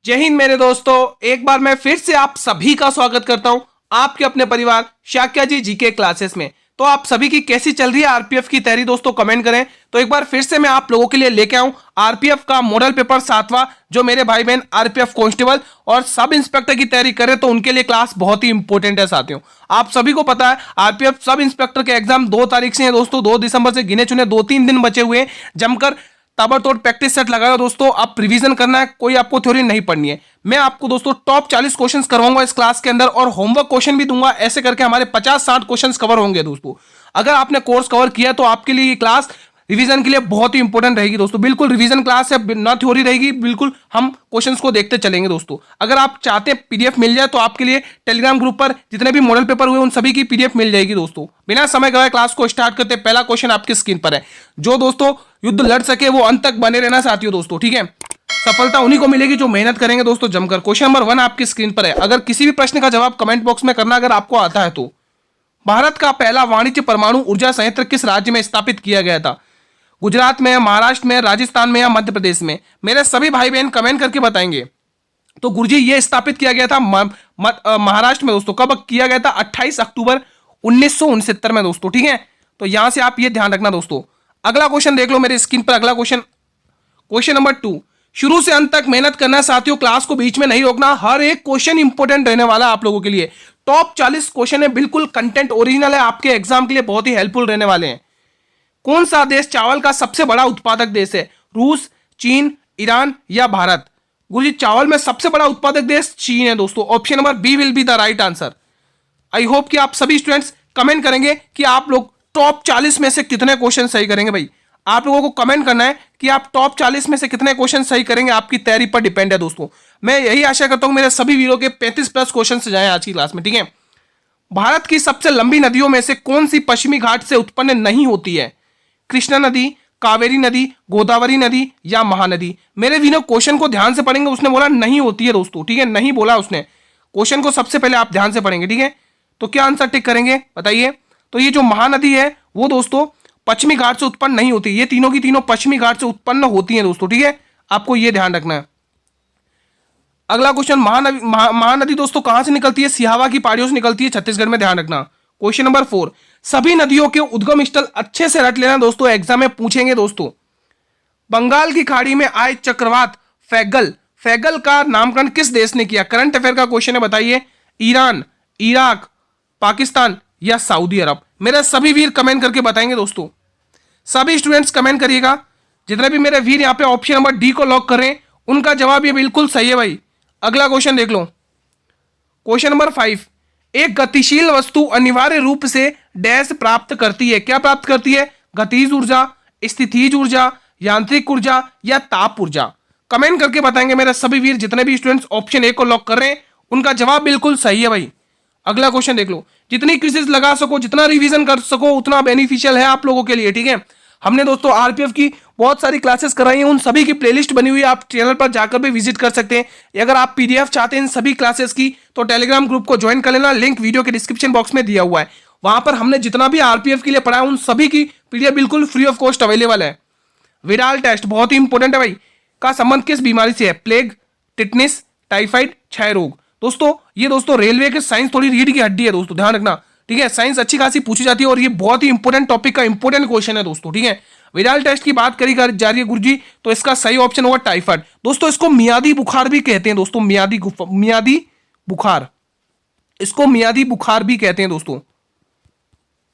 जय हिंद मेरे दोस्तों, एक बार मैं फिर से आप सभी का स्वागत करता हूं आपके अपने परिवार शाक्या जी जीके क्लासेस में। तो आप सभी की कैसी चल रही है आरपीएफ की तैयारी दोस्तों, कमेंट करें। तो एक बार फिर से मैं आप लोगों के लिए लेके आऊं आरपीएफ का मॉडल पेपर 7वां, जो मेरे भाई बहन आरपीएफ कांस्टेबल और सब इंस्पेक्टर की तैयारी करें तो उनके लिए क्लास बहुत ही इंपॉर्टेंट है साथियों। आप सभी को पता है आरपीएफ सब इंस्पेक्टर के एग्जाम 2 तारीख से है दोस्तों, 2 दिसंबर से गिने चुने 2-3 दिन बचे हुए हैं। जमकर ताबड़तोड़ प्रैक्टिस सेट लगाओ दोस्तों, आप रिवीजन करना है, कोई आपको थ्योरी नहीं पढ़नी है। मैं आपको दोस्तों टॉप 40 क्वेश्चंस करवाऊंगा इस क्लास के अंदर और होमवर्क क्वेश्चन भी दूंगा। ऐसे करके हमारे 50-60 क्वेश्चंस कवर होंगे दोस्तों। अगर आपने कोर्स कवर किया तो आपके लिए ये क्लास रिवीजन के लिए बहुत ही इंपॉर्टेंट रहेगी दोस्तों। बिल्कुल रिवीजन क्लास है, ना थ्योरी रहेगी, बिल्कुल हम क्वेश्चंस को देखते चलेंगे दोस्तों। अगर आप चाहते हैं पीडीएफ मिल जाए तो आपके लिए टेलीग्राम ग्रुप पर जितने भी मॉडल पेपर हुए उन सभी की पीडीएफ मिल जाएगी दोस्तों। बिना समय गवाए क्लास को स्टार्ट करते, पहला क्वेश्चन आपकी स्क्रीन पर है। जो दोस्तों युद्ध लड़ सके वो अंत तक बने रहना चाहती हो दोस्तों, ठीक है। सफलता उन्हीं को मिलेगी जो मेहनत करेंगे दोस्तों जमकर। क्वेश्चन नंबर 1 आपकी स्क्रीन पर है। अगर किसी भी प्रश्न का जवाब कमेंट बॉक्स में करना अगर आपको आता है तो। भारत का पहला वाणिज्य परमाणु ऊर्जा संयंत्र किस राज्य में स्थापित किया गया था? गुजरात में, महाराष्ट्र में, राजस्थान में या मध्य प्रदेश में? मेरे सभी भाई बहन कमेंट करके बताएंगे। तो गुरुजी ये स्थापित किया गया था महाराष्ट्र में दोस्तों। कब किया गया था? 28 अक्टूबर 1969 में दोस्तों, ठीक है। तो यहां से आप ये ध्यान रखना दोस्तों। अगला क्वेश्चन देख लो मेरे स्क्रीन पर। अगला क्वेश्चन, क्वेश्चन नंबर 2। शुरू से अंत तक मेहनत करना है साथियों, क्लास को बीच में नहीं रोकना। हर एक क्वेश्चन इंपॉर्टेंट रहने वाला है आप लोगों के लिए। टॉप 40 क्वेश्चन है, बिल्कुल कंटेंट ओरिजिनल है, आपके एग्जाम के लिए बहुत ही हेल्पफुल रहने वाले हैं। कौन सा देश चावल का सबसे बड़ा उत्पादक देश है? रूस, चीन, ईरान या भारत? गुरुजी चावल में सबसे बड़ा उत्पादक देश चीन है दोस्तों। Option number B will be the right answer. I hope कि आप सभी स्टूडेंट्स कमेंट करेंगे कि आप लोग टॉप 40 में से कितने क्वेश्चन सही करेंगे। भाई आप लोगों को कमेंट करना है कि आप टॉप 40 में से कितने क्वेश्चन सही करेंगे, आपकी तैयारी पर डिपेंड है दोस्तों। मैं यही आशा करता हूं मेरे सभी वीडियो के 35+ क्वेश्चन से जाएं आज की क्लास में, ठीक है। भारत की सबसे लंबी नदियों में से कौन सी पश्चिमी घाट से उत्पन्न नहीं होती है? कृष्णा नदी, कावेरी नदी, गोदावरी नदी या महानदी? मेरे वीडियो क्वेश्चन को ध्यान से पढ़ेंगे। उसने बोला नहीं होती है दोस्तों, ठीक है, नहीं बोला उसने। क्वेश्चन को सबसे पहले आप ध्यान से पढ़ेंगे, ठीक है। तो क्या आंसर टिक करेंगे बताइए। तो ये जो महानदी है वो दोस्तों पश्चिमी घाट से उत्पन्न नहीं होती। ये तीनों की तीनों पश्चिमी घाट से उत्पन्न होती हैं दोस्तों, ठीक है। आपको ये ध्यान रखना है। अगला क्वेश्चन, महानदी दोस्तों कहां से निकलती है? सिहावा की पहाड़ियों से निकलती है, छत्तीसगढ़ में, ध्यान रखना। Question number 4। सभी नदियों के उद्गम स्थल अच्छे से रट लेना दोस्तों, एग्जाम में पूछेंगे दोस्तों। बंगाल की खाड़ी में आए चक्रवात फैगल का नामकरण किस देश ने किया? करंट अफेयर का क्वेश्चन है, बताइए। ईरान, इराक, पाकिस्तान या सऊदी अरब? मेरे सभी वीर कमेंट करके बताएंगे दोस्तों। सभी स्टूडेंट्स कमेंट करिएगा। जितने भी मेरे वीर यहाँ पे ऑप्शन नंबर डी को लॉक करें उनका जवाब ये बिल्कुल सही है भाई। अगला क्वेश्चन देख लो। Question number 5। एक गतिशील वस्तु अनिवार्य रूप से डैश प्राप्त करती है? क्या प्राप्त करती है? गतिज ऊर्जा, स्थितिज ऊर्जा, यांत्रिक ऊर्जा या ताप ऊर्जा? कमेंट करके बताएंगे मेरे सभी वीर। जितने भी स्टूडेंट्स ऑप्शन ए को लॉक कर रहे हैं उनका जवाब बिल्कुल सही है भाई। अगला क्वेश्चन देख लो। जितनी क्विज़ेस लगा सको, जितना रिवीजन कर सको उतना बेनिफिशियल है आप लोगों के लिए, ठीक है। हमने दोस्तों आरपीएफ की बहुत सारी क्लासेस कराई हैं, उन सभी की प्लेलिस्ट बनी हुई है, आप चैनल पर जाकर भी विजिट कर सकते हैं। अगर आप पीडीएफ चाहते हैं इन सभी क्लासेस की तो टेलीग्राम ग्रुप को ज्वाइन कर लेना, लिंक वीडियो के डिस्क्रिप्शन बॉक्स में दिया हुआ है। वहां पर हमने जितना भी आरपीएफ के लिए पढ़ा है उन सभी की पीडीएफ बिल्कुल फ्री ऑफ कॉस्ट अवेलेबल है। विडाल टेस्ट बहुत ही इंपॉर्टेंट है भाई, का संबंध किस बीमारी से है? प्लेग, टिटनिस, टाइफाइड, क्षय रोग? दोस्तों ये दोस्तों रेलवे के साइंस थोड़ी रीढ़ की हड्डी है दोस्तों, ध्यान रखना, ठीक है। साइंस अच्छी खासी पूछी जाती है और ये बहुत ही इंपॉर्टेंट टॉपिक का इंपॉर्टेंट क्वेश्चन है दोस्तों, ठीक है। विडाल टेस्ट की बात करी जा रही है गुरुजी, तो इसका सही ऑप्शन होगा टाइफाइड। दोस्तों इसको मियादी बुखार भी कहते हैं दोस्तों, मियादी बुखार, इसको मियादी बुखार भी कहते हैं दोस्तों।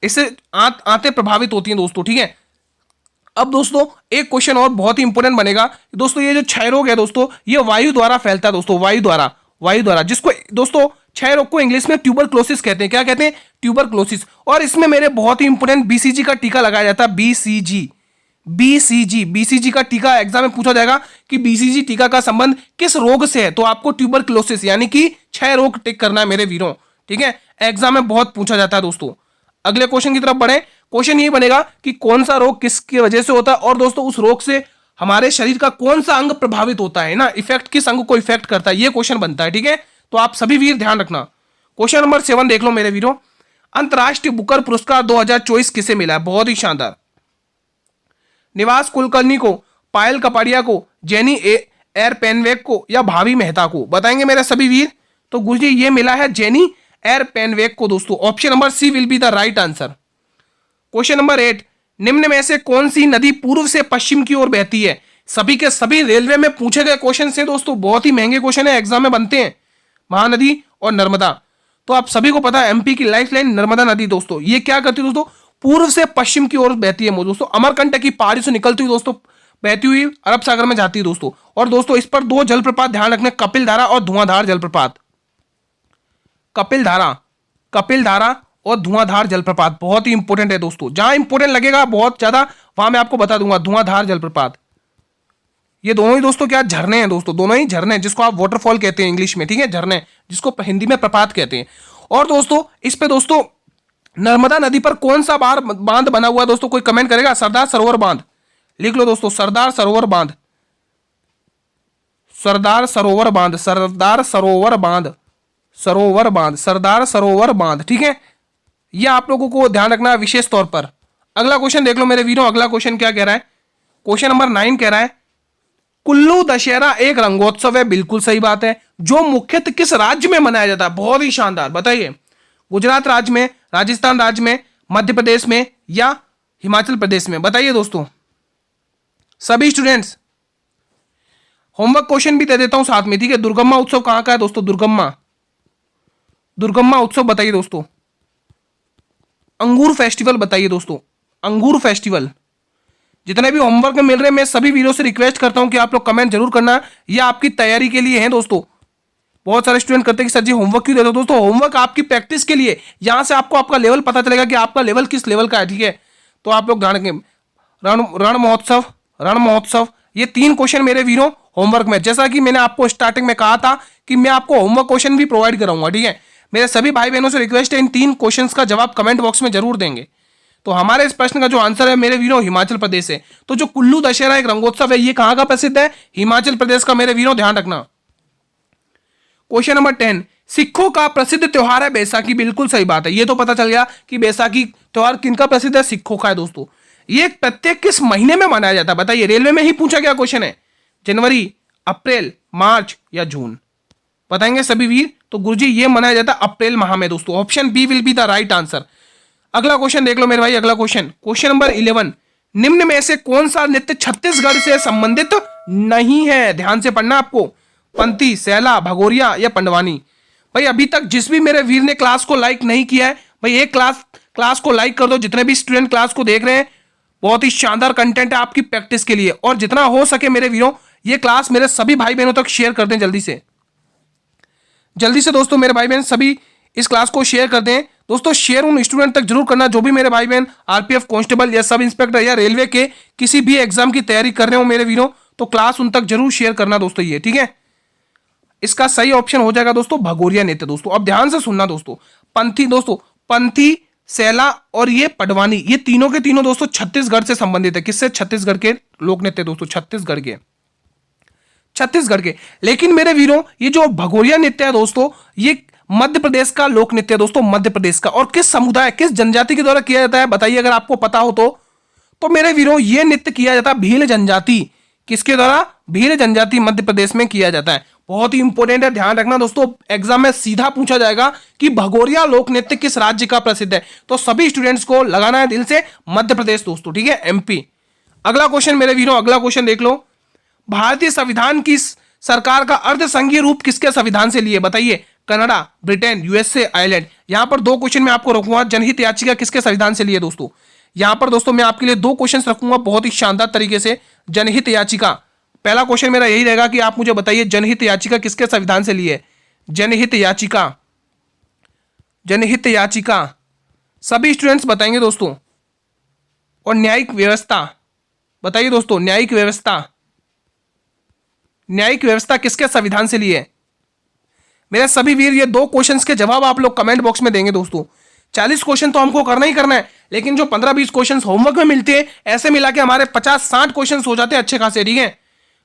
इससे आंतें प्रभावित होती हैं दोस्तों, ठीक है। अब दोस्तों एक क्वेश्चन और बहुत ही इंपॉर्टेंट बनेगा दोस्तों। ये जो क्षय रोग है दोस्तों ये वायु द्वारा फैलता है दोस्तों, वायु द्वारा, जिसको दोस्तों क्षय रोग को इंग्लिश में ट्यूबरक्लोसिस कहते हैं। क्या कहते हैं? ट्यूबरक्लोसिस। और इसमें मेरे बहुत ही इंपॉर्टेंट बीसीजी का टीका लगाया जाता है, बीसीजी का टीका एग्जाम में पूछा जाएगा कि बीसीजी टीका का संबंध किस रोग से है, तो आपको ट्यूबरक्लोसिस यानी कि क्षय रोग टिक करना है मेरे वीरों, ठीक है। एग्जाम में बहुत पूछा जाता है दोस्तों। अगले क्वेश्चन की तरफ बढ़े। क्वेश्चन ये बनेगा कि कौन सा रोग किसकी वजह से होता है और दोस्तों उस रोग से हमारे शरीर का कौन सा अंग प्रभावित होता है ना, इफेक्ट किस अंग को इफेक्ट करता है, ये क्वेश्चन बनता है, ठीक है। तो आप सभी वीर ध्यान रखना। क्वेश्चन नंबर 7 देख लो मेरे वीरों। अंतरराष्ट्रीय बुकर पुरस्कार 2024 किसे मिला है? बहुत ही शानदार। निवास कुलकर्णी को, पायल कपाड़िया को, जेनी एर पेनवेक को या भावी मेहता को? बताएंगे मेरे सभी वीर। तो गुरुजी ये मिला है जेनी एर पेनवेक को दोस्तों। Option number C will be the right answer. Question number 8, निम्न में से कौन सी नदी पूर्व से पश्चिम की ओर बहती है? सभी के सभी रेलवे में पूछे गए क्वेश्चन से दोस्तों, बहुत ही महंगे क्वेश्चन है, एग्जाम में बनते हैं। महानदी और नर्मदा, तो आप सभी को पता है एमपी की लाइफलाइन नर्मदा नदी दोस्तों, ये क्या करती है दोस्तों? पूर्व से पश्चिम की ओर बहती है दोस्तों, अमरकंटक की पहाड़ी से निकलती हुई दोस्तों, बहती हुई अरब सागर में जाती है दोस्तों। और दोस्तों इस पर दो जलप्रपात ध्यान रखने, कपिल धारा और धुआंधार जलप्रपात। कपिल धारा और धुआंधार जलप्रपात बहुत ही इंपॉर्टेंट है दोस्तों, जहां इंपॉर्टेंट लगेगा बहुत ज्यादा वहां मैं आपको बता दूंगा। धुआंधार जलप्रपात, ये दोनों ही दोस्तों क्या झरने हैं दोस्तों, दोनों ही झरने, जिसको आप वाटरफॉल कहते हैं इंग्लिश में, ठीक है, झरने, जिसको हिंदी में प्रपात कहते हैं। और दोस्तों इस पे दोस्तों नर्मदा नदी पर कौन सा बांध बना हुआ है दोस्तों? कोई कमेंट करेगा? सरदार सरोवर बांध, लिख लो दोस्तों, सरदार सरोवर बांध, सरदार सरोवर बांध, सरदार सरोवर बांध, सरोवर बांध, सरदार सरोवर बांध, ठीक है, यह आप लोगों को ध्यान रखना है विशेष तौर पर। अगला क्वेश्चन देख लो मेरे वीरों, अगला क्वेश्चन क्या कह रहा है? क्वेश्चन नंबर 9 कह रहा है कुल्लू दशहरा एक रंगोत्सव है। बिल्कुल सही बात है। जो मुख्यतः किस राज्य में मनाया जाता है? बहुत ही शानदार, बताइए। गुजरात राज्य में, राजस्थान राज्य में, मध्य प्रदेश में या हिमाचल प्रदेश में? बताइए दोस्तों सभी स्टूडेंट्स। होमवर्क क्वेश्चन भी दे देता हूं साथ में, ठीक है। दुर्गम्मा उत्सव कहां का है दोस्तों? दुर्गम्मा उत्सव बताइए दोस्तों। अंगूर फेस्टिवल बताइए दोस्तों, अंगूर फेस्टिवल। जितने भी होमवर्क में मिल रहे हैं, मैं सभी वीडियो से रिक्वेस्ट करता हूं कि आप लोग कमेंट जरूर करना, ये आपकी तैयारी के लिए है दोस्तों। बहुत सारे स्टूडेंट करते हैं कि सर जी होमवर्क क्यों देते हो? दोस्तों होमवर्क आपकी प्रैक्टिस के लिए, यहां से आपको आपका लेवल पता चलेगा कि आपका लेवल किस लेवल का है, ठीक है। तो आप लोग ध्यान रखें। रण महोत्सव, ये 3 क्वेश्चन मेरे वीरों होमवर्क में, जैसा कि मैंने आपको स्टार्टिंग में कहा था कि मैं आपको होमवर्क क्वेश्चन भी प्रोवाइड कराऊंगा, ठीक है। मेरे सभी भाई बहनों से रिक्वेस्ट है इन 3 क्वेश्चन का जवाब कमेंट बॉक्स में जरूर देंगे। तो हमारे इस प्रश्न का जो आंसर है मेरे वीरों हिमाचल प्रदेश है। तो जो कुल्लू दशहरा एक रंगोत्सव है, ये कहां का प्रसिद्ध है? हिमाचल प्रदेश का मेरे वीरों, ध्यान रखना। क्वेश्चन नंबर 10, सिखों का प्रसिद्ध त्योहार है बैसाखी। बिल्कुल सही बात है, ये तो पता चल गया कि बैसाखी त्योहार किनका प्रसिद्ध है? सिखों का है दोस्तों। ये प्रत्येक किस महीने में मनाया जाता है? बताइए, रेलवे में ही पूछा गया क्वेश्चन है। जनवरी, अप्रैल, मार्च या जून? बताएंगे सभी वीर। तो गुरुजी ये मनाया जाता है अप्रैल माह में दोस्तों। Option B will be the right answer. अगला क्वेश्चन देख लो मेरे भाई, अगला क्वेश्चन नंबर 11, निम्न में से कौन सा नृत्य छत्तीसगढ़ से संबंधित नहीं है? ध्यान से पढ़ना आपको। पंथी, सैला, भगोरिया या पंडवानी? भाई अभी तक जिस भी मेरे वीर ने क्लास को लाइक नहीं किया है, भाई एक क्लास को लाइक कर दो। जितने भी स्टूडेंट क्लास को देख रहे हैं, बहुत ही शानदार कंटेंट है आपकी प्रैक्टिस के लिए, और जितना हो सके मेरे वीरों ये क्लास मेरे सभी भाई बहनों तक शेयर कर दें जल्दी से दोस्तों। मेरे भाई बहन सभी इस क्लास को शेयर कर दें दोस्तों। शेयर उन स्टूडेंट तक जरूर करना जो भी मेरे भाई बहन आरपीएफ कांस्टेबल या सब इंस्पेक्टर या रेलवे के किसी भी एग्जाम की तैयारी कर रहे हो मेरे वीरों, तो क्लास उन तक जरूर शेयर करना दोस्तों, ये ठीक है। इसका सही ऑप्शन हो जाएगा दोस्तों भगोरिया नृत्य दोस्तों। अब ध्यान से सुनना दोस्तों, पंथी, सैला और ये पडवानी, ये तीनों के तीनों दोस्तों छत्तीसगढ़ से संबंधित है। किससे? छत्तीसगढ़ के लोक नृत्य दोस्तों, छत्तीसगढ़ के। लेकिन मेरे वीरों ये जो भगोरिया नृत्य है दोस्तों, ये मध्य प्रदेश का लोक नृत्य है दोस्तों, मध्य प्रदेश का। और किस समुदाय, किस जनजाति के द्वारा किया जाता है? बताइए अगर आपको पता हो तो मेरे वीरों ये नृत्य किया जाता है भील जनजाति। किसके द्वारा? भील जनजाति मध्य प्रदेश में किया जाता है। बहुत ही इंपॉर्टेंट है, ध्यान रखना दोस्तों। एग्जाम में सीधा पूछा जाएगा कि भगोरिया लोक नृत्य किस राज्य का प्रसिद्ध है। तो सभी स्टूडेंट्स को लगाना है दिल से मध्य प्रदेश दोस्तों, ठीक है, एमपी। अगला क्वेश्चन मेरे वीरों, अगला क्वेश्चन देख लो। भारतीय संविधान की सरकार का अर्ध संघीय रूप किसके संविधान से लिए? बताइए, कनाडा, ब्रिटेन, यूएसए, आयरलैंड? यहां पर 2 क्वेश्चन मैं आपको रखूंगा। जनहित याचिका किसके संविधान से लिए दोस्तों? यहां पर दोस्तों मैं आपके लिए 2 क्वेश्चन रखूंगा बहुत ही शानदार तरीके से। जनहित याचिका, पहला क्वेश्चन मेरा यही रहेगा कि आप मुझे बताइए जनहित याचिका किसके संविधान से लिए? जनहित याचिका सभी स्टूडेंट्स बताएंगे दोस्तों। और न्यायिक व्यवस्था बताइए दोस्तों, न्यायिक व्यवस्था किसके संविधान से लिए? मेरे सभी वीर ये 2 क्वेश्चंस के जवाब आप लोग कमेंट बॉक्स में देंगे दोस्तों। 40 क्वेश्चन तो हमको करना ही करना है, लेकिन जो 15-20 क्वेश्चंस होमवर्क में मिलते हैं, ऐसे मिला के हमारे 50-60 क्वेश्चंस हो जाते हैं अच्छे खासे, ठीक है।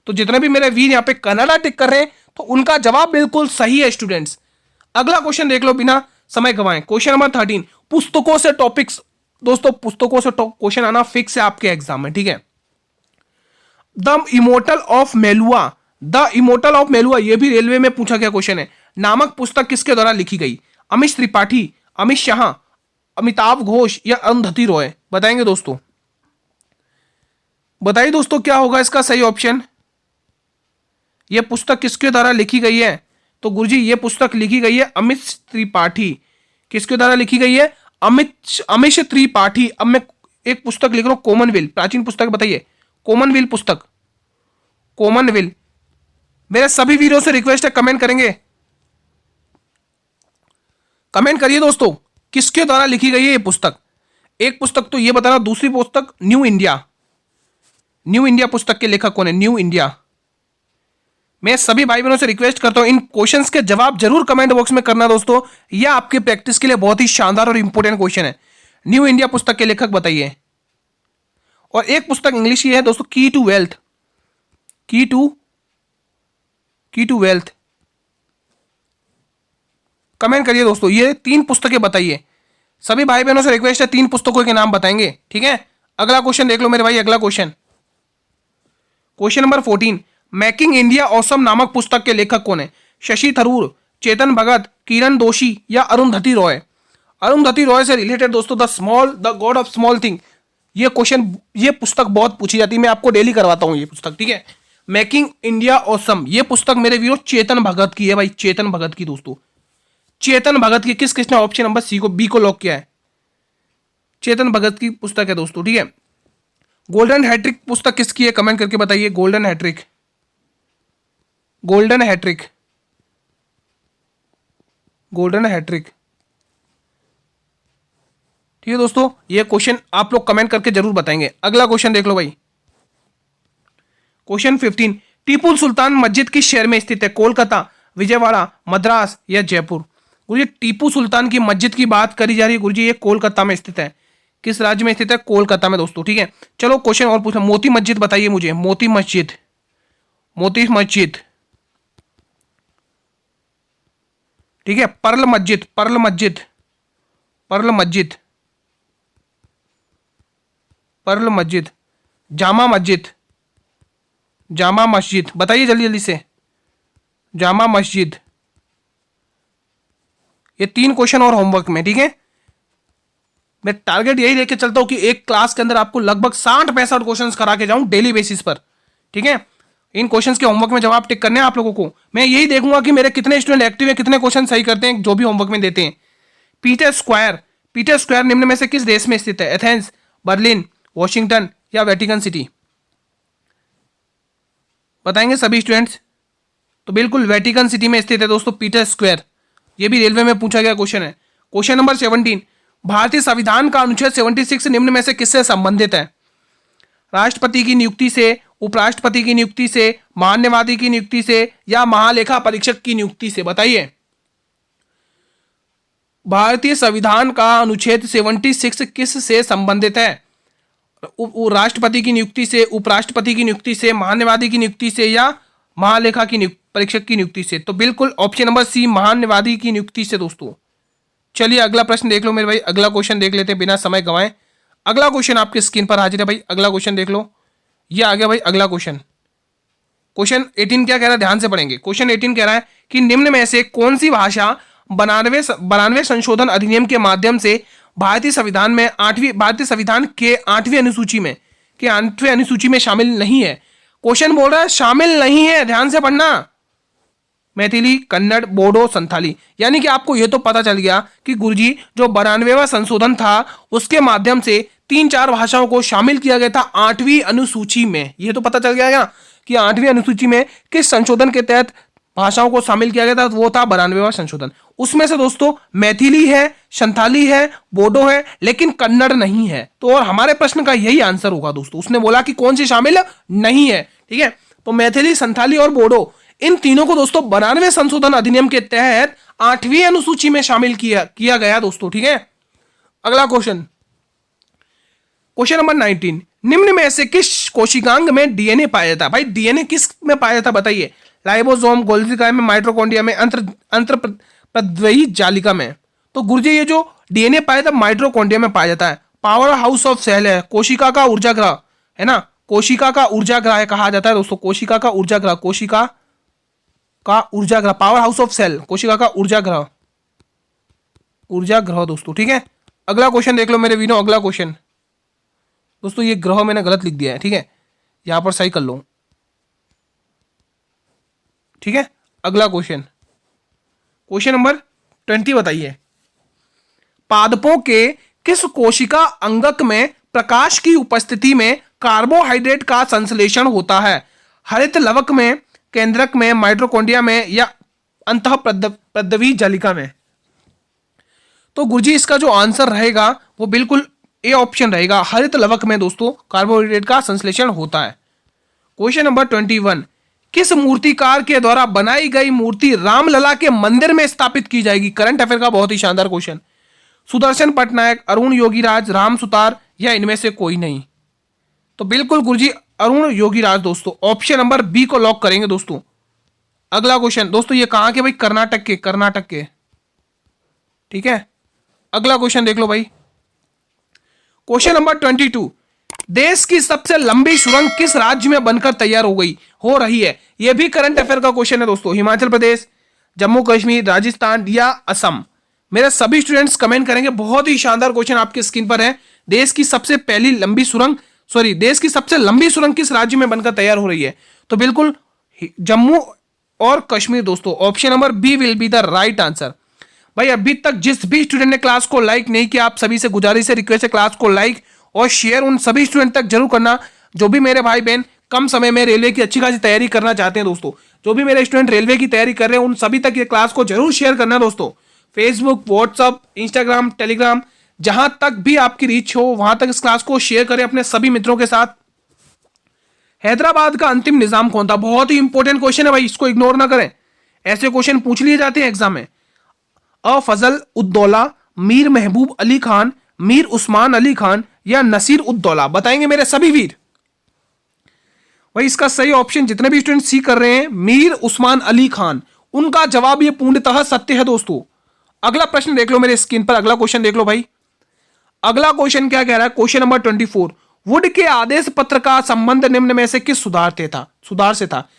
तो जितने भी मेरे वीर यहाँ पे कनाडा टिक कर रहे हैं, तो उनका जवाब बिल्कुल सही है स्टूडेंट्स। अगला क्वेश्चन देख लो बिना समय गवाएं। क्वेश्चन नंबर 13, पुस्तकों से टॉपिक्स दोस्तों, पुस्तकों से क्वेश्चन आना फिक्स है आपके एग्जाम में, ठीक है। The immortal of Meluha, the immortal of Meluha, ये भी रेलवे में पूछा गया क्वेश्चन है, नामक पुस्तक किसके द्वारा लिखी गई? अमिश त्रिपाठी, अमित शाह, अमिताभ घोष या अरुंधति रॉय? बताएंगे दोस्तों, बताइए दोस्तों क्या होगा इसका सही ऑप्शन। यह पुस्तक किसके द्वारा लिखी गई है? तो गुरुजी ये पुस्तक लिखी गई है अमित त्रिपाठी। किसके द्वारा लिखी गई है? अमिश त्रिपाठी। अब मैं एक पुस्तक लिख रहा हूं, कॉमनवेल्थ, प्राचीन पुस्तक बताइए, कॉमनवेल्थ पुस्तक, कॉमनवेल्थ। मेरे सभी वीडियो से रिक्वेस्ट है, कमेंट करेंगे, कमेंट करिए दोस्तों, किसके द्वारा लिखी गई है ये पुस्तक? एक पुस्तक तो ये बताना, दूसरी पुस्तक न्यू इंडिया, न्यू इंडिया पुस्तक के लेखक कौन है? New India. मैं सभी भाई बहनों से रिक्वेस्ट करता हूं इन क्वेश्चंस के जवाब जरूर कमेंट बॉक्स में करना दोस्तों, यह आपकी प्रैक्टिस के लिए बहुत ही शानदार और इंपॉर्टेंट क्वेश्चन है। न्यू इंडिया पुस्तक के लेखक बताइए। और एक पुस्तक इंग्लिश की है दोस्तों, की टू वेल्थ, की टू वेल्थ। कमेंट करिए दोस्तों, ये 3 पुस्तकें बताइए। सभी भाई बहनों से रिक्वेस्ट है 3 पुस्तकों के नाम बताएंगे, ठीक है। अगला क्वेश्चन देख लो मेरे भाई, अगला question, question number 14, making India awesome नामक पुस्तक के लेखक कौन है? शशि थरूर, चेतन भगत, किरण दोषी या अरुंधति रॉय? अरुंधति रॉय से रिलेटेड दोस्तों the God of small thing, ये क्वेश्चन, ये पुस्तक बहुत पूछी जाती है, मैं आपको डेली करवाता हूं ये पुस्तक, ठीक है। मेकिंग इंडिया ऑसम, ये पुस्तक मेरे वीरो चेतन भगत की है भाई, चेतन भगत की दोस्तों, चेतन भगत की। किसने ऑप्शन नंबर सी को, बी को लॉक किया है? चेतन भगत की पुस्तक है दोस्तों, ठीक है। गोल्डन हैट्रिक पुस्तक किसकी है? कमेंट करके बताइए। Golden hat trick, golden hat trick, golden hat trick, ठीक है दोस्तों। ये क्वेश्चन आप लोग कमेंट करके जरूर बताएंगे। अगला क्वेश्चन देख लो भाई, क्वेश्चन 15, टीपू सुल्तान मस्जिद किस शहर में स्थित है? कोलकाता, विजयवाड़ा, मद्रास या जयपुर? गुरुजी टीपू सुल्तान की मस्जिद की बात करी जा रही है गुरुजी, ये कोलकाता में स्थित है। किस राज्य में स्थित है? कोलकाता में दोस्तों, ठीक है। चलो क्वेश्चन और पूछना, मोती मस्जिद बताइए मुझे, मोती मस्जिद, मोती मस्जिद, ठीक है। पर्ल मस्जिद, पर्ल मस्जिद, पर्ल मस्जिद, पर्ल मस्जिद, जामा मस्जिद, जामा मस्जिद, बताइए जल्दी जल्दी से, जामा मस्जिद। ये 3 क्वेश्चन और होमवर्क में, ठीक है। मैं टारगेट यही लेके चलता हूं कि एक क्लास के अंदर आपको लगभग 60-65 क्वेश्चंस करा के जाऊं डेली बेसिस पर, ठीक है। इन क्वेश्चंस के होमवर्क में जवाब टिक करने हैं आप लोगों को। मैं यही देखूंगा कि मेरे कितने स्टूडेंट एक्टिव हैं, कितने क्वेश्चन सही करते हैं जो भी होमवर्क में देते हैं। पीटर स्क्वायर, पीटर स्क्वायर निम्न में से किस देश में स्थित है? एथेंस, बर्लिन, वॉशिंगटन या वेटिकन सिटी? बताएंगे सभी स्टूडेंट्स। तो बिल्कुल वेटिकन सिटी में स्थित है दोस्तों पीटर स्क्वायर। ये भी रेलवे में पूछा गया क्वेश्चन है। क्वेश्चन नंबर 17, भारतीय संविधान का अनुच्छेद 76 निम्न में से किससे संबंधित है? राष्ट्रपति की नियुक्ति से, उपराष्ट्रपति की नियुक्ति से, महान्यवादी की नियुक्ति से या महालेखा परीक्षक की नियुक्ति से? बताइए। भारतीय संविधान का अनुच्छेद 76 किस से संबंधित है? राष्ट्रपति की नियुक्ति से, उपराष्ट्रपति की नियुक्ति से, महान्यवादी की नियुक्ति से या महालेखा की परीक्षक की नियुक्ति से? तो बिल्कुल ऑप्शन नंबर सी, महान्यवादी की नियुक्ति से दोस्तों। चलिए अगला प्रश्न देख लो मेरे भाई, अगला क्वेश्चन देख लेते हैं बिना समय गंवाए। अगला क्वेश्चन आपकी स्क्रीन पर हाजिर है भाई, अगला क्वेश्चन देख लो। ये आ गया भाई अगला क्वेश्चन। क्वेश्चन 18 क्या कह रहा है, ध्यान से पढ़ेंगे। क्वेश्चन 18 कह रहा है कि निम्न में से कौन सी भाषा 92वें संशोधन अधिनियम के माध्यम से भारतीय संविधान के 8वीं अनुसूची में, 8वें अनुसूची में शामिल नहीं है? क्वेश्चन बोल रहा है शामिल नहीं है, ध्यान से पढ़ना। मैथिली, कन्नड़, बोडो, संथाली। यानी कि आपको यह तो पता चल गया कि गुरुजी जो 92वां संशोधन था उसके माध्यम से 3-4 भाषाओं को शामिल किया गया था 8वीं अनुसूची में। यह तो पता चल गया कि 8वीं अनुसूची में किस संशोधन के तहत भाषाओं को शामिल किया गया था, वो था 92वां संशोधन। उसमें से दोस्तों मैथिली है, संथाली है, बोडो है, लेकिन कन्नड़ नहीं है। तो और हमारे प्रश्न का यही आंसर होगा दोस्तों। उसने बोला कि कौन सी शामिल नहीं है, ठीक है। तो मैथिली, संथाली और बोडो, इन तीनों को दोस्तों 92वें संशोधन अधिनियम के तहत 8वीं अनुसूची में शामिल किया गया दोस्तों, ठीक है। अगला क्वेश्चन, क्वेश्चन नंबर 19, निम्न में से किस कोशिकांग में डीएनए पाया जाता है? भाई डीएनए किस में पाया जाता है बताइए। राइबोसोम, गोल्गी काया में, माइटोकॉन्ड्रिया में, अंतःप्रद्रव्यी जालिका में? तो गुरुजी ये जो डीएनए पाया जाता है माइटोकॉन्ड्रिया में पाया जाता है। पावर हाउस ऑफ सेल है, कोशिका का ऊर्जा ग्रह है ना, कोशिका का ऊर्जा ग्रह कहा जाता है दोस्तों, कोशिका का ऊर्जा ग्रह, कोशिका का ऊर्जा ग्रह, पावर हाउस ऑफ सेल, कोशिका का ऊर्जा ग्रह, ऊर्जा ग्रह दोस्तों। ठीक है, अगला क्वेश्चन देख लो मेरे वीडियो, अगला क्वेश्चन दोस्तों, ये ग्रह मैंने गलत लिख दिया है, ठीक है, यहां पर सही कर लो। ठीक है, अगला क्वेश्चन, क्वेश्चन नंबर 20 बताइए, पादपों के किस कोशिका अंगक में प्रकाश की उपस्थिति में कार्बोहाइड्रेट का संश्लेषण होता है? हरित लवक में, केंद्रक में, माइटोकॉन्ड्रिया में या अंतःप्रद्रवी जालिका में? तो गुरुजी इसका जो आंसर रहेगा वो बिल्कुल ए ऑप्शन रहेगा, हरित लवक में दोस्तों कार्बोहाइड्रेट का संश्लेषण होता है। क्वेश्चन नंबर 21, किस मूर्तिकार के द्वारा बनाई गई मूर्ति रामलला के मंदिर में स्थापित की जाएगी? करंट अफेयर का बहुत ही शानदार क्वेश्चन। सुदर्शन पटनायक, अरुण योगीराज, राम सुतार या इनमें से कोई नहीं? तो बिल्कुल गुरुजी अरुण योगीराज दोस्तों, ऑप्शन नंबर बी को लॉक करेंगे दोस्तों। अगला क्वेश्चन दोस्तों, ये कहां के भाई? कर्नाटक के, कर्नाटक के। ठीक है, अगला क्वेश्चन देख लो भाई, क्वेश्चन नंबर 22, देश की सबसे लंबी सुरंग किस राज्य में बनकर तैयार हो रही है? यह भी करंट अफेयर का क्वेश्चन है दोस्तों। हिमाचल प्रदेश, जम्मू कश्मीर, राजस्थान या असम? मेरे सभी स्टूडेंट्स कमेंट करेंगे, बहुत ही शानदार क्वेश्चन आपके स्क्रीन पर है। देश की सबसे लंबी सुरंग किस राज्य में बनकर तैयार हो रही है? तो बिल्कुल जम्मू और कश्मीर दोस्तों, option number B will be the right answer. भाई अभी तक जिस भी स्टूडेंट ने क्लास को लाइक नहीं किया, आप सभी से गुजारिश है, रिक्वेस्ट है, क्लास को लाइक और शेयर उन सभी स्टूडेंट तक जरूर करना जो भी मेरे भाई बहन कम समय में रेलवे की अच्छी खासी तैयारी करना चाहते हैं दोस्तों। जो भी मेरे स्टूडेंट रेलवे की तैयारी कर रहे हैं उन सभी तक ये क्लास को जरूर शेयर करना दोस्तों। फेसबुक, व्हाट्सअप, इंस्टाग्राम, टेलीग्राम, जहां तक भी आपकी रीच हो वहां तक इस क्लास को शेयर करें अपने सभी मित्रों के साथ। हैदराबाद का अंतिम निजाम कौन था? बहुत ही इंपॉर्टेंट क्वेश्चन है भाई, इसको इग्नोर ना करें, ऐसे क्वेश्चन पूछ लिए जाते हैं एग्जाम में। फजल उद्दौला, मीर महबूब अली खान, मीर उस्मान अली खान या नसीर उद्दौला? बताएंगे मेरे सभी वीर। भाई इसका सही ऑप्शन जितने भी स्टूडेंट सी कर रहे हैं, मीर उस्मान अली खान, उनका जवाब ये पूर्णतः सत्य है दोस्तों। अगला प्रश्न देख लो मेरे स्क्रीन पर, अगला क्वेश्चन देख लो भाई। अगला क्वेश्चन क्या कह रहा है? क्वेश्चन नंबर 24, वुड के आदेश पत्र का संबंध निम्न में से किस सुधार से था?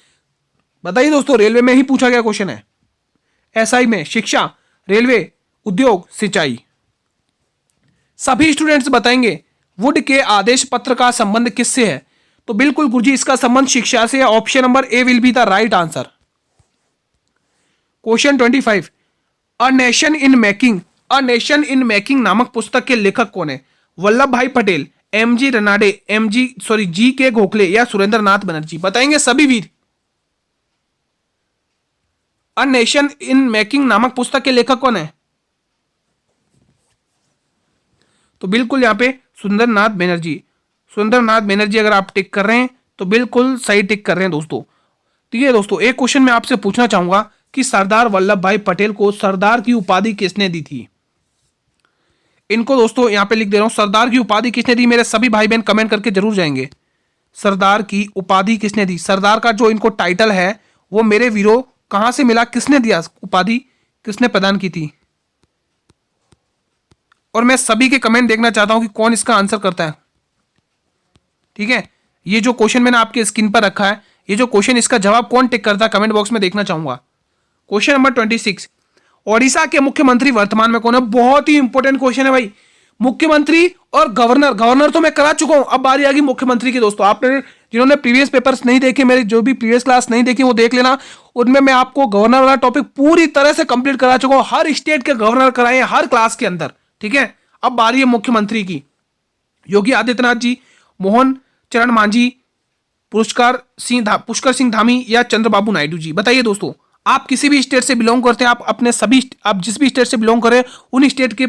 बताइए दोस्तों, रेलवे में ही पूछा गया क्वेश्चन है, एसआई में, शिक्षा, रेलवे, उद्योग, सिंचाई? सभी स्टूडेंट्स बताएंगे वुड के आदेश पत्र का संबंध किससे है? तो बिल्कुल गुरुजी इसका संबंध शिक्षा से है, option number A will be the right answer. Question 25, a nation in making नामक पुस्तक के लेखक कौन है? वल्लभ भाई पटेल, एमजी रनाडे, जी के गोखले या सुरेंद्र नाथ बनर्जी? बताएंगे सभी वीर। अ नेशन इन मेकिंग नामक पुस्तक के लेखक कौन है? तो बिल्कुल यहां पे सुरेंद्रनाथ बनर्जी अगर आप टिक कर रहे हैं तो बिल्कुल सही टिक कर रहे हैं दोस्तों। ठीक है दोस्तों, एक क्वेश्चन मैं आपसे पूछना चाहूंगा कि सरदार वल्लभ भाई पटेल को सरदार की उपाधि किसने दी थी? इनको दोस्तों यहां पे लिख दे रहा हूं, सरदार की उपाधि किसने दी? मेरे सभी भाई बहन कमेंट करके जरूर जाएंगे, सरदार की उपाधि किसने दी? सरदार का जो इनको टाइटल है वो मेरे वीरों कहां से मिला, किसने दिया उपाधि, किसने प्रदान की थी? और मैं सभी के कमेंट देखना चाहता हूं कि कौन इसका आंसर करता है। ठीक है, ये जो क्वेश्चन मैंने आपके स्क्रीन पर रखा है, ये जो क्वेश्चन, इसका जवाब कौन टिक करता है कमेंट बॉक्स में देखना चाहूंगा। क्वेश्चन नंबर 26, ओडिशा के मुख्यमंत्री वर्तमान में कौन है? बहुत ही इंपॉर्टेंट क्वेश्चन है भाई। मुख्यमंत्री और गवर्नर तो मैं करा चुका हूं, अब बारी आ गई मुख्यमंत्री की दोस्तों। आपने जिन्होंने प्रीवियस पेपर्स नहीं देखे, मेरी जो भी प्रीवियस क्लास नहीं देखी वो देख लेना, उनमें मैं आपको गवर्नर वाला टॉपिक पूरी तरह से कंप्लीट करा चुका हूं, हर स्टेट के गवर्नर कराए हैं हर क्लास के अंदर। ठीक है, अब बारी है मुख्यमंत्री की। योगी आदित्यनाथ जी, मोहन चरण मांझी, पुष्कर सिंह धामी या चंद्रबाबू नायडू जी? बताइए दोस्तों, आप किसी भी स्टेट से बिलोंग करते हैं, आप जिस भी स्टेट से बिलोंग करें उन स्टेट के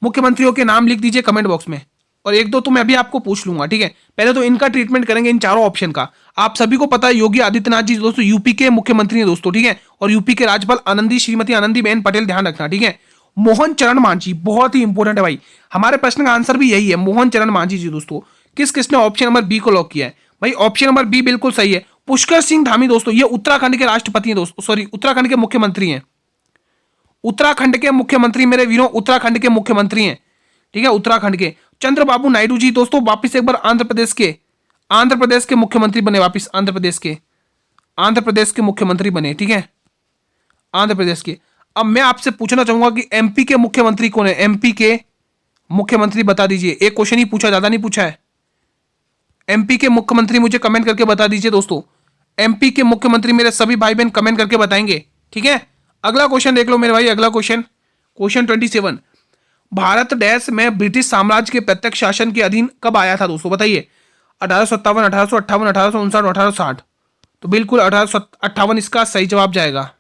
मुख्यमंत्रियों के नाम लिख दीजिए कमेंट बॉक्स में, और एक दो तो मैं भी आपको पूछ लूंगा। ठीक है, पहले तो इनका ट्रीटमेंट करेंगे, इन चारों ऑप्शन का। आप सभी को पता है योगी आदित्यनाथ जी दोस्तों यूपी के मुख्यमंत्री हैं दोस्तों। ठीक है, और यूपी के राज्यपाल श्रीमती आनंदीबेन पटेल, ध्यान रखना। ठीक है, मोहन चरण मांझी, बहुत ही इंपॉर्टेंट है भाई, हमारे प्रश्न का आंसर भी यही है, मोहन चरण मांझी जी दोस्तों। किसने ऑप्शन नंबर बी को लॉक किया है? भाई ऑप्शन नंबर बी बिल्कुल सही है। पुष्कर सिंह धामी दोस्तों, ये उत्तराखंड के राष्ट्रपति हैं दोस्तों, उत्तराखंड के मुख्यमंत्री हैं। उत्तराखंड के मुख्यमंत्री मेरे वीरों, उत्तराखंड के मुख्यमंत्री हैं। ठीक है, उत्तराखंड के। चंद्रबाबू नायडू जी दोस्तों वापिस एक बार आंध्र प्रदेश के, आंध्र प्रदेश के मुख्यमंत्री बने वापिस, आंध्र प्रदेश के मुख्यमंत्री बने, ठीक है, आंध्र प्रदेश के। अब मैं आपसे पूछना चाहूंगा कि एमपी के मुख्यमंत्री कौन है, एमपी के मुख्यमंत्री बता दीजिए। एक क्वेश्चन ही पूछा, ज्यादा नहीं पूछा है। एमपी के मुख्यमंत्री मुझे कमेंट करके बता दीजिए दोस्तों, एमपी के मुख्यमंत्री मेरे सभी भाई बहन कमेंट करके बताएंगे, ठीक है। अगला क्वेश्चन देख लो मेरे भाई, अगला क्वेश्चन, क्वेश्चन 27, भारत देश में ब्रिटिश साम्राज्य के प्रत्यक्ष शासन के अधीन कब आया था दोस्तों, बताइए। 1857, 1858, 1859, 1860। तो बिल्कुल 1858 इसका सही जवाब जाएगा।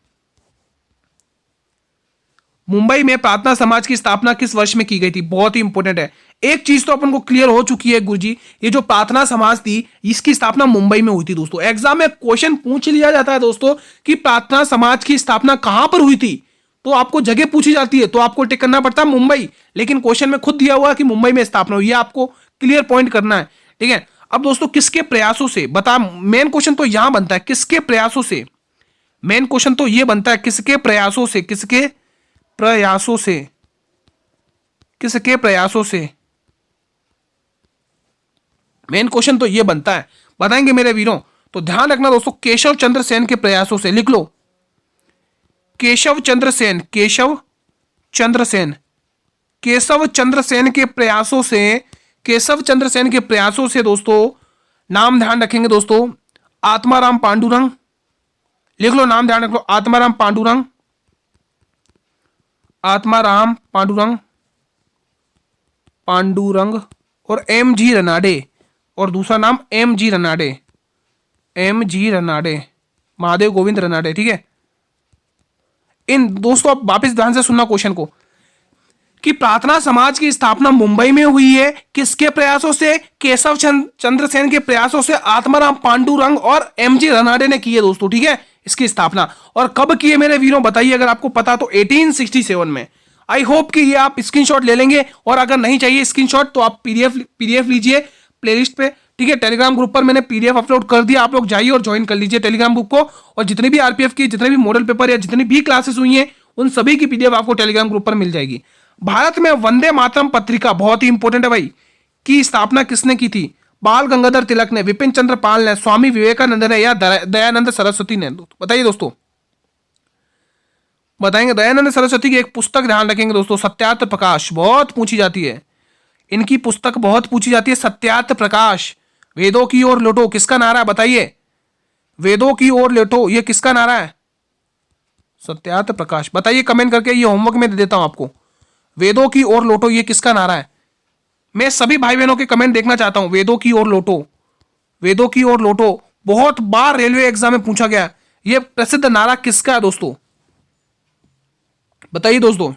मुंबई में प्रार्थना समाज की स्थापना किस वर्ष में की गई थी, बहुत ही इंपॉर्टेंट है। एक चीज तो अपन को क्लियर हो चुकी है गुरुजी, ये जो प्रार्थना समाज थी इसकी स्थापना मुंबई में हुई थी दोस्तों। एग्जाम में क्वेश्चन पूछ लिया जाता है दोस्तों कि प्रार्थना समाज की स्थापना कहां पर हुई थी, तो आपको जगह पूछी जाती है, तो आपको टिक करना पड़ता है मुंबई, लेकिन क्वेश्चन में खुद दिया हुआ कि मुंबई में स्थापना हुई, आपको क्लियर पॉइंट करना है, ठीक है। अब दोस्तों किसके प्रयासों से, बता, मेन क्वेश्चन तो यहां बनता है किसके प्रयासों से, मेन क्वेश्चन तो यह बनता है किसके प्रयासों से, किसके प्रयासों से, किसके प्रयासों से, मेन क्वेश्चन तो यह बनता है, बताएंगे मेरे वीरों। तो ध्यान रखना दोस्तों, केशव चंद्र सेन के प्रयासों से, लिख लो केशव चंद्र सेन, केशव चंद्र सेन, केशव चंद्र सेन के प्रयासों से, केशव चंद्र सेन के प्रयासों से दोस्तों, नाम ध्यान रखेंगे दोस्तों, आत्माराम पांडुरंग, लिख लो नाम ध्यान रख लो, आत्माराम पांडुरंग, आत्माराम पांडुरंग, पांडुरंग और एम जी रनाडे, और दूसरा नाम M G Ranade, M G Ranade, Mahadev Govind Ranade, ठीक है। इन दोस्तों आप वापस ध्यान से सुनना क्वेश्चन को, कि प्रार्थना समाज की स्थापना मुंबई में हुई है किसके प्रयासों से, केशव चंद्र सेन के प्रयासों से, आत्माराम पांडुरंग और एम जी रनाडे ने की है दोस्तों, ठीक है, इसकी स्थापना। और कब की है मेरे वीरों बताइए, अगर आपको पता तो 1867 में। आई होप कि ये आप स्क्रीनशॉट ले लेंगे, और अगर नहीं चाहिए स्क्रीनशॉट तो आप पीडीएफ लीजिए प्लेलिस्ट पे, ठीक है। टेलीग्राम ग्रुप पर मैंने पीडीएफ अपलोड कर दिया, आप लोग जाइए और ज्वाइन कर लीजिए टेलीग्राम ग्रुप को, और जितने भी आरपीएफ की, जितने भी मॉडल पेपर या जितनी भी क्लासेस हुई हैं उन सभी की पीडीएफ आपको टेलीग्राम ग्रुप पर मिल जाएगी। भारत में वंदे मातरम पत्रिका बहुत ही इंपॉर्टेंट है भाई, की स्थापना किसने की थी, बाल गंगाधर तिलक ने, विपिन चंद्र पाल ने, स्वामी विवेकानंद ने, या दयानंद सरस्वती ने, बताइए दोस्तों, बताएंगे। दयानंद सरस्वती की एक पुस्तक ध्यान रखेंगे दोस्तों, सत्यार्थ प्रकाश, बहुत पूछी जाती है, इनकी पुस्तक बहुत पूछी जाती है, सत्यार्थ प्रकाश। वेदों की ओर लौटो किसका नारा है बताइए, वेदों की ओर लौटो ये किसका नारा है, सत्यार्थ प्रकाश, बताइए कमेंट करके, ये होमवर्क में दे देता हूं आपको। वेदों की ओर लौटो ये किसका नारा है, मैं सभी भाई बहनों के कमेंट देखना चाहता हूं। वेदों की ओर लौटो, वेदों की ओर लौटो, बहुत बार रेलवे एग्जाम में पूछा गया, यह प्रसिद्ध नारा किसका है दोस्तों, बताइए दोस्तों,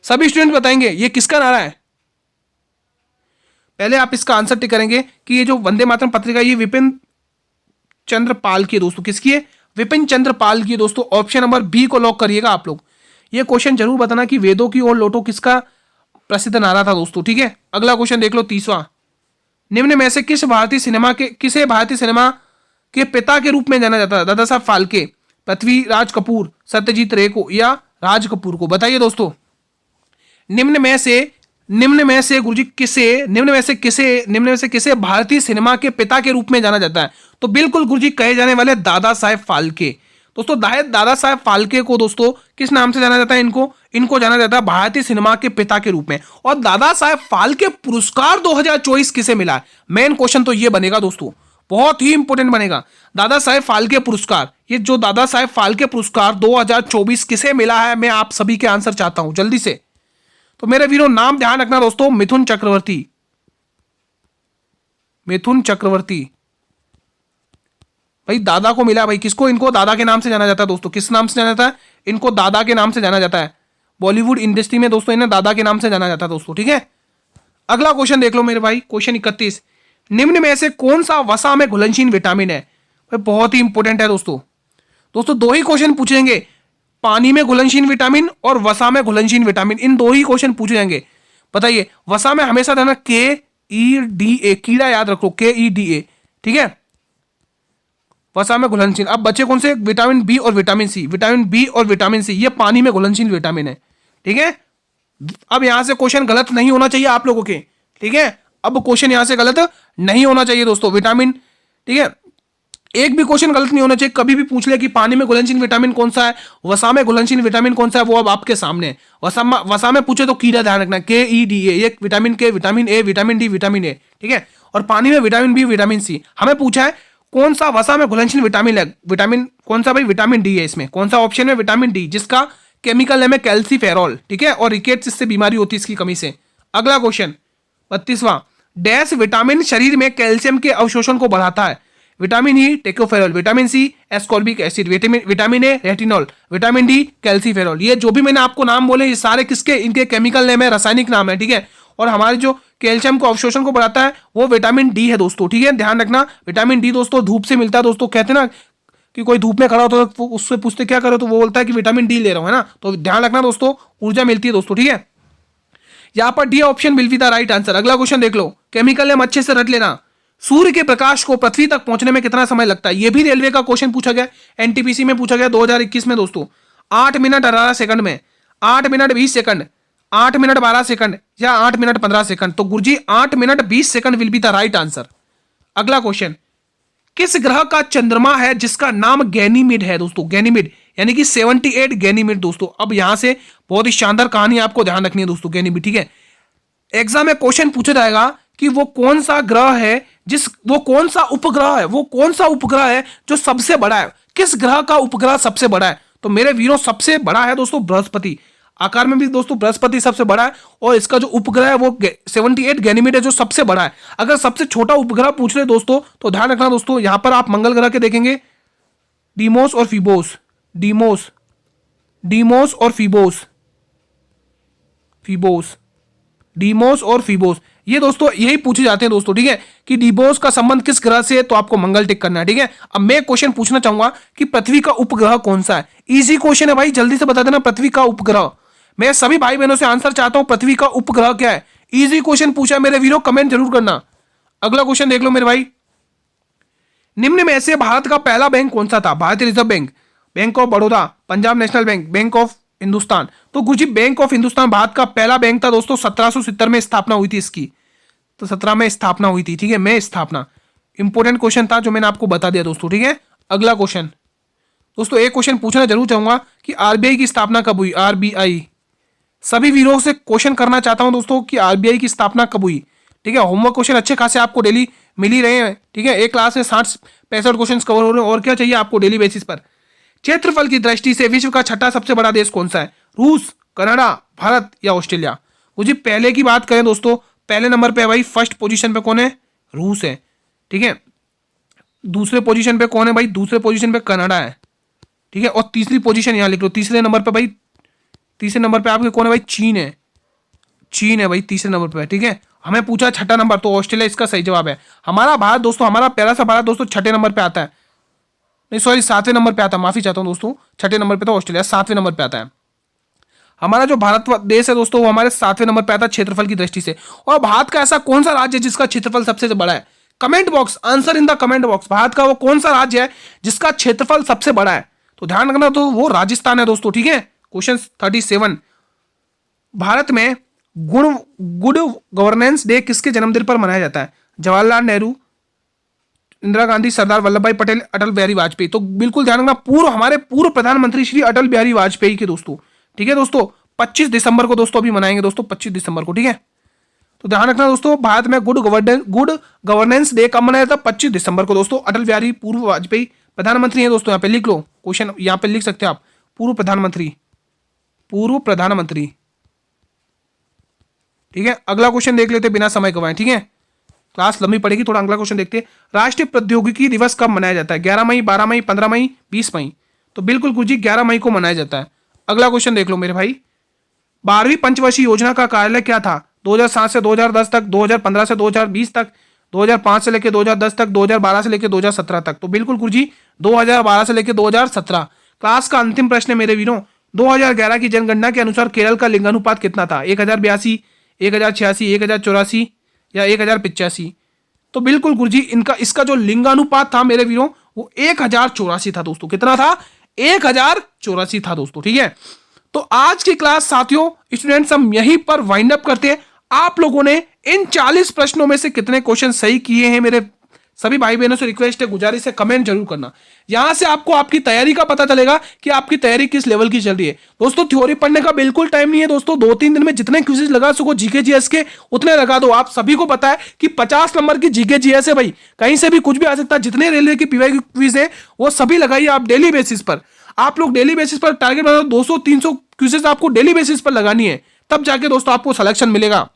सभी स्टूडेंट बताएंगे ये किसका नारा है। पहले आप इसका आंसर टिक करेंगे कि ये जो वंदे मातरम पत्रिका ये विपिन चंद्र पाल की है दोस्तों, किसकी है, विपिन चंद्र पाल की है दोस्तों। ऑप्शन नंबर बी को लॉक करिएगा आप लोग। ये क्वेश्चन जरूर बताना कि वेदों की ओर लौटो किसका प्रसिद्ध नारा था दोस्तों, ठीक है। अगला क्वेश्चन देख लो 30वां, निम्न में से किसे भारतीय सिनेमा के पिता के रूप में जाना जाता है, दादा साहब फाल्के, पृथ्वीराज कपूर, सत्यजीत रे को, या राज कपूर को, बताइए दोस्तों। निम्न में से गुरुजी निम्न में से किसे भारतीय सिनेमा के पिता के रूप में जाना जाता है, तो बिल्कुल गुरुजी कहे जाने वाले दादा साहेब फाल्के दोस्तों। दादा साहेब फाल्के को दोस्तों किस नाम से जाना जाता है, इनको जाना जाता है भारतीय सिनेमा के पिता के रूप में। और दादा साहेब फाल्के पुरस्कार 2024 किसे मिला है, मेन क्वेश्चन तो ये बनेगा दोस्तों, बहुत ही इंपॉर्टेंट बनेगा। दादा साहेब फाल्के पुरस्कार, ये जो दादा साहेब फाल्के पुरस्कार 2024 किसे मिला है, मैं आप सभी के आंसर चाहता हूं जल्दी से। तो मेरे वीरों नाम ध्यान रखना दोस्तों, मिथुन चक्रवर्ती, मिथुन चक्रवर्ती भाई दादा को मिला भाई, किसको, इनको दादा के नाम से जाना जाता है दोस्तों। किस नाम से जाना जाता है, इनको दादा के नाम से जाना जाता है। बॉलीवुड इंडस्ट्री में दोस्तों इन्हें दादा के नाम से जाना जाता है दोस्तों, ठीक है। अगला क्वेश्चन देख लो मेरे भाई, क्वेश्चन 31, निम्न में से कौन सा वसा में घुलनशील विटामिन है, भाई बहुत ही इंपॉर्टेंट है दोस्तों। दो ही क्वेश्चन पूछेंगे, पानी में घुलनशील विटामिन और वसा में घुलनशील विटामिन, इन दो ही क्वेश्चन पूछे जाएंगे। बताइए, वसा में हमेशा देना KEDA, कीड़ा याद रखो, KEDA, ठीक है, वसा में घुलनशील। अब बचे कौन से, विटामिन बी और विटामिन सी, विटामिन बी और विटामिन सी ये पानी में घुलनशील विटामिन है, ठीक है। अब यहां से क्वेश्चन गलत नहीं होना चाहिए आप लोगों के, ठीक है। अब क्वेश्चन यहां से गलत नहीं होना चाहिए दोस्तों। विटामिन, ठीक है, एक भी क्वेश्चन गलत नहीं होना चाहिए। कभी भी पूछ ले कि पानी में घुलनशील विटामिन कौन सा है, वसा में घुलनशील विटामिन कौन सा है, वो अब आपके सामने है। वसा में पूछे तो कीड़ा ध्यान रखना, KEDA, ये विटामिन के, vitamin A, vitamin D, vitamin A, ठीक है। और पानी में विटामिन बी, विटामिन सी। हमें पूछा है कौन सा वसा में घुलनशील विटामिन है, विटामिन कौन सा भाई, विटामिन डी है इसमें। कौन सा ऑप्शन है, विटामिन डी, जिसका केमिकल नेम है कैल्सीफेरॉल, ठीक है। और रिकेट्स इससे बीमारी होती है इसकी कमी से। अगला क्वेश्चन 32वां, डैश विटामिन शरीर में कैल्शियम के अवशोषण को बढ़ाता है। Vitamin E tocopherol, vitamin C ascorbic acid, vitamin A retinol, vitamin D calciferol. ये जो भी मैंने आपको नाम बोले ये सारे किसके, इनके केमिकल नेम है, रासायनिक नाम है, ठीक है। और हमारे जो कैल्शियम को अवशोषण को बढ़ाता है वो विटामिन डी है दोस्तों, ठीक है। ध्यान रखना, विटामिन डी दोस्तों धूप से मिलता है दोस्तों। कहते हैं ना कि कोई धूप में खड़ा होता है तो उससे पूछते क्या करो, तो वो बोलता है कि विटामिन डी ले रहा हूं, है ना। तो ध्यान रखना दोस्तों, ऊर्जा मिलती है दोस्तों, ठीक है। यहां पर D option will be the right answer. अगला क्वेश्चन देख लो, केमिकल नेम अच्छे से रट लेना। सूर्य के प्रकाश को पृथ्वी तक पहुंचने में कितना समय लगता है। यह भी रेलवे का क्वेश्चन पूछा गया, एनटीपीसी में पूछा गया 2021 में दोस्तों। 8 मिनट 18 सेकंड में, 8 मिनट 20 सेकंड, 8 मिनट 12 सेकंड या 8 मिनट 15 सेकंड। तो गुरुजी 8 minute 20 second will be the right answer. अगला क्वेश्चन, किस ग्रह का चंद्रमा है जिसका नाम गैनीमीड है दोस्तों। गैनीमीड यानी कि 78 गैनीमीड दोस्तों। अब यहां से बहुत ही शानदार कहानी आपको ध्यान रखनी है दोस्तों, गैनीमीड, ठीक है। एग्जाम में क्वेश्चन पूछा जाएगा कि वो कौन सा ग्रह है वो कौन सा उपग्रह है जो सबसे बड़ा है। किस ग्रह का उपग्रह सबसे बड़ा है। तो मेरे वीरों सबसे बड़ा है दोस्तों बृहस्पति। आकार में भी दोस्तों बृहस्पति सबसे बड़ा है और इसका जो उपग्रह है वो 78 गैनीमीड है जो सबसे बड़ा है। अगर सबसे छोटा उपग्रह पूछ रहे दोस्तों तो ध्यान रखना दोस्तों, यहां पर आप मंगल ग्रह के देखेंगे, डीमोस और फीबोस, डीमोस और फीबोस, ये दोस्तों यही पूछे जाते हैं दोस्तों, ठीक है। कि डीमोस का संबंध किस ग्रह से है, तो आपको मंगल टिक करना है, ठीक है। अब मैं क्वेश्चन पूछना चाहूंगा कि पृथ्वी का उपग्रह कौन सा है। इजी क्वेश्चन है भाई, जल्दी से बता देना पृथ्वी का उपग्रह। मैं सभी भाई बहनों से आंसर चाहता हूं, पृथ्वी का उपग्रह क्या है। इजी क्वेश्चन पूछा है मेरे वीरों, कमेंट जरूर करना। अगला क्वेश्चन देख लो मेरे भाई, निम्न में से भारत का पहला बैंक कौन सा था। भारतीय reserve bank, bank of Baroda, Punjab national bank, bank of Hindustan. तो गुरुजी बैंक ऑफ हिंदुस्तान भारत का पहला बैंक था दोस्तों। 1770 में स्थापना हुई थी इसकी, तो 17 में स्थापना हुई थी, ठीक है। में स्थापना इंपॉर्टेंट क्वेश्चन था जो मैंने आपको बता दिया दोस्तों, ठीक है। अगला क्वेश्चन दोस्तों, एक क्वेश्चन पूछना जरूर चाहूंगा कि आरबीआई की स्थापना कब हुई। आरबीआई, सभी वीरों से क्वेश्चन करना चाहता हूं दोस्तों कि आरबीआई की स्थापना कब हुई, ठीक है। होमवर्क क्वेश्चन अच्छे खासे आपको डेली मिल ही रहे हैं, ठीक है। एक क्लास में 60-65 क्वेश्चन कवर हो रहे हैं, और क्या चाहिए आपको डेली बेसिस पर। क्षेत्रफल की दृष्टि से विश्व का छठा सबसे बड़ा देश कौन सा है। रूस, कनाडा, भारत या ऑस्ट्रेलिया। मुझे पहले की बात करें दोस्तों, पहले नंबर पे भाई फर्स्ट पोजीशन पे कौन है, रूस है, ठीक है। दूसरे पोजीशन पे कौन है भाई, दूसरे पोजीशन पे कनाडा है, ठीक है। और तीसरी पोजीशन यहां लिख लो, तीसरे नंबर पे भाई, तीसरे नंबर पे आपके कौन है भाई, चीन है, चीन है भाई तीसरे नंबर पे, ठीक है। हमें पूछा छठा नंबर, तो ऑस्ट्रेलिया इसका सही जवाब है। हमारा भारत दोस्तों, हमारा प्यारा सा भारत दोस्तों छठे नंबर पे आता है, नहीं सॉरी 7वें नंबर पे आता है, माफी चाहता हूं दोस्तों, छठे नंबर पे तो ऑस्ट्रेलिया 7वें नंबर पे आता है। हमारा जो भारत देश है दोस्तों वो हमारे 7वें नंबर पे आता है क्षेत्रफल की दृष्टि से। और भारत का ऐसा कौन सा राज्य है जिसका क्षेत्रफल सबसे बड़ा है। Comment box, answer in the comment box, Bharat का वो कौन सा राज्य है जिसका क्षेत्रफल सबसे बड़ा है। तो ध्यान रखना, तो वो राजस्थान है दोस्तों, ठीक है। क्वेश्चन 37, भारत में गुड गवर्नेंस डे किसके जन्मदिन पर मनाया जाता है। जवाहरलाल नेहरू, इंदिरा गांधी, सरदार वल्लभ भाई पटेल, अटल बिहारी वाजपेयी। तो बिल्कुल ध्यान रखना, हमारे पूर्व प्रधानमंत्री श्री अटल बिहारी वाजपेयी के दोस्तों, ठीक है दोस्तों। 25 दिसंबर को दोस्तों अभी मनाएंगे दोस्तों, 25 दिसंबर को, ठीक है। तो ध्यान रखना दोस्तों, भारत में गुड गवर्नेंस डे कब मनाया था, 25 दिसंबर को दोस्तों। अटल बिहारी पूर्व वाजपेयी प्रधानमंत्री हैं दोस्तों, यहाँ पे लिख लो, क्वेश्चन यहाँ पे लिख सकते हैं आप, पूर्व प्रधानमंत्री, ठीक है। अगला क्वेश्चन देख लेते बिना समय गवाए, ठीक है, क्लास लंबी पड़ेगी थोड़ा। अगला क्वेश्चन देखते हैं, राष्ट्रीय प्रौद्योगिकी दिवस कब मनाया जाता है। 11 मई, 12 मई, 15 मई, 20 मई। तो बिल्कुल गुरुजी 11 मई को मनाया जाता है। अगला क्वेश्चन देख लो मेरे भाई, 12वीं पंचवर्षीय योजना का कार्यालय क्या था। 2007 से 2010 तक, 2015 से 2020 तक, 2005 से लेकर 2010 तक, 2012 से लेकर 2017 तक। तो बिल्कुल गुरुजी 2012 से लेकर 2017। क्लास का अंतिम प्रश्न है मेरे वीरों, 2011 की जनगणना के अनुसार केरल का लिंगानुपात कितना था। 1082, 1086, 1084 या 1085। तो बिल्कुल गुरुजी इसका जो लिंगानुपात था मेरे वीरों वो 1084 था दोस्तों। कितना था, 1084 था दोस्तों, ठीक है। तो आज की क्लास साथियों, स्टूडेंट्स, हम यहीं पर वाइंड अप करते हैं। आप लोगों ने इन 40 प्रश्नों में से कितने क्वेश्चन सही किए हैं मेरे सभी भाई बहनों से रिक्वेस्ट है, गुजारिश है, कमेंट जरूर करना। यहां से आपको आपकी तैयारी का पता चलेगा कि आपकी तैयारी किस लेवल की चल रही है। दोस्तों थ्योरी पढ़ने का बिल्कुल टाइम नहीं है दोस्तों, 2-3 दिन में जितने क्विज़ेस लगा सको जीके जीएस के उतने लगा दो। आप सभी को पता है कि 50 नंबर की जीके जीएस है भाई, कहीं से भी कुछ भी आ सकता है। जितने रेलवे की पीवाई क्विज है वो सभी लगाइए आप डेली बेसिस पर। आप लोग डेली बेसिस पर टारगेट बनाओ, 200-300 क्विजेस आपको डेली बेसिस पर लगानी है, तब जाके दोस्तों आपको सिलेक्शन मिलेगा।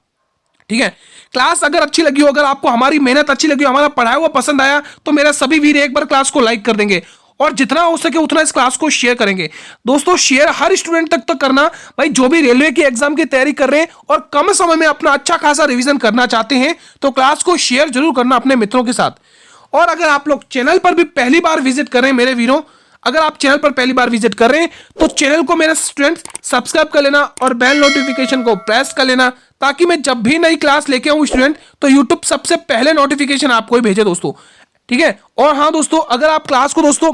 ठीक है, क्लास अगर अच्छी लगी हो, अगर आपको हमारी मेहनत अच्छी लगी हो, हमारा पढ़ाया हुआ पसंद आया, तो मेरा सभी वीर एक बार क्लास को लाइक कर देंगे और जितना हो सके उतना इस क्लास को शेयर करेंगे। दोस्तों शेयर हर स्टूडेंट तक तो करना भाई, जो भी रेलवे की एग्जाम की तैयारी कर रहे हैं और कम समय में अपना अच्छा खासा रिवीजन करना चाहते हैं, तो क्लास को शेयर जरूर करना अपने मित्रों के साथ। और अगर आप लोग चैनल पर भी पहली बार विजिट कर रहे हैं मेरे वीरों, अगर आप चैनल पर पहली बार विजिट कर रहे हैं तो चैनल को मेरा स्टूडेंट सब्सक्राइब कर लेना और बेल नोटिफिकेशन को प्रेस कर लेना, ताकि मैं जब भी नई क्लास लेके आऊं स्टूडेंट तो यूट्यूब सबसे पहले नोटिफिकेशन आपको ही भेजे दोस्तों। ठीक है, और हाँ दोस्तों, अगर आप क्लास को दोस्तों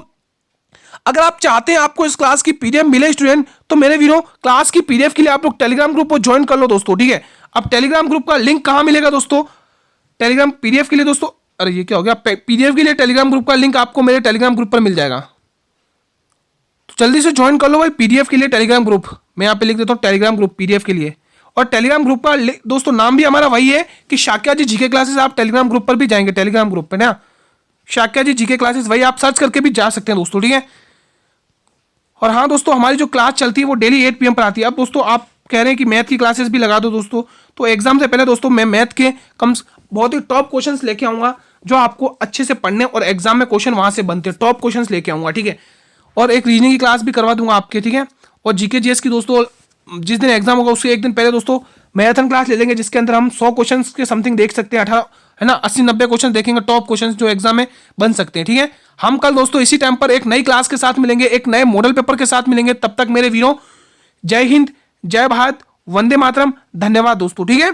अगर आप चाहते हैं आपको इस क्लास की पीडीएफ मिले स्टूडेंट, तो मेरे वीरों क्लास की पीडीएफ के लिए आप लोग टेलीग्राम ग्रुप को ज्वाइन कर लो दोस्तों। ठीक है, अब टेलीग्राम ग्रुप का लिंक कहां मिलेगा दोस्तों? टेलीग्राम पीडीएफ के लिए दोस्तों, अरे ये क्या हो गया, पीडीएफ के लिए टेलीग्राम ग्रुप का लिंक आपको मेरे टेलीग्राम ग्रुप पर मिल जाएगा, तो जल्दी से ज्वाइन कर लो भाई पीडीएफ के लिए टेलीग्राम ग्रुप। मैं यहाँ पे लिख देता हूँ टेलीग्राम ग्रुप पीडीएफ के लिए। और टेलीग्राम ग्रुप का दोस्तों नाम भी हमारा वही है कि शाक्या जी जीके क्लासेस। आप टेलीग्राम ग्रुप पर भी जाएंगे, टेलीग्राम ग्रुप पे ना शाक्या जी जीके क्लासेस, वही आप सर्च करके भी जा सकते हैं दोस्तों। ठीक है, और हाँ दोस्तों, हमारी जो क्लास चलती है वो डेली 8 PM पर आती है। अब दोस्तों आप कह रहे हैं कि मैथ की क्लासेस भी लगा दो दोस्तों, तो एग्जाम से पहले दोस्तों मैं मैथ के बहुत ही टॉप क्वेश्चंस लेके आऊंगा, जो आपको अच्छे से पढ़ने और एग्जाम में क्वेश्चन वहां से बनते हैं, टॉप क्वेश्चंस लेके आऊंगा। ठीक है, और एक रीजनिंग की क्लास भी करवा दूंगा आपके। ठीक है, और जीके जीएस की दोस्तों जिस दिन एग्जाम होगा उसके एक दिन पहले दोस्तों मैराथन क्लास ले लेंगे, जिसके अंदर हम 100 क्वेश्चंस के समथिंग देख सकते हैं, 18 है ना 80-90 क्वेश्चन देखेंगे, टॉप क्वेश्चंस जो एग्जाम में बन सकते हैं। ठीक है, हम कल दोस्तों इसी टाइम पर एक नई क्लास के साथ मिलेंगे, एक नए मॉडल पेपर के साथ मिलेंगे। तब तक मेरे वीरों जय हिंद, जय भारत, वंदे मातरम, धन्यवाद दोस्तों। ठीक है।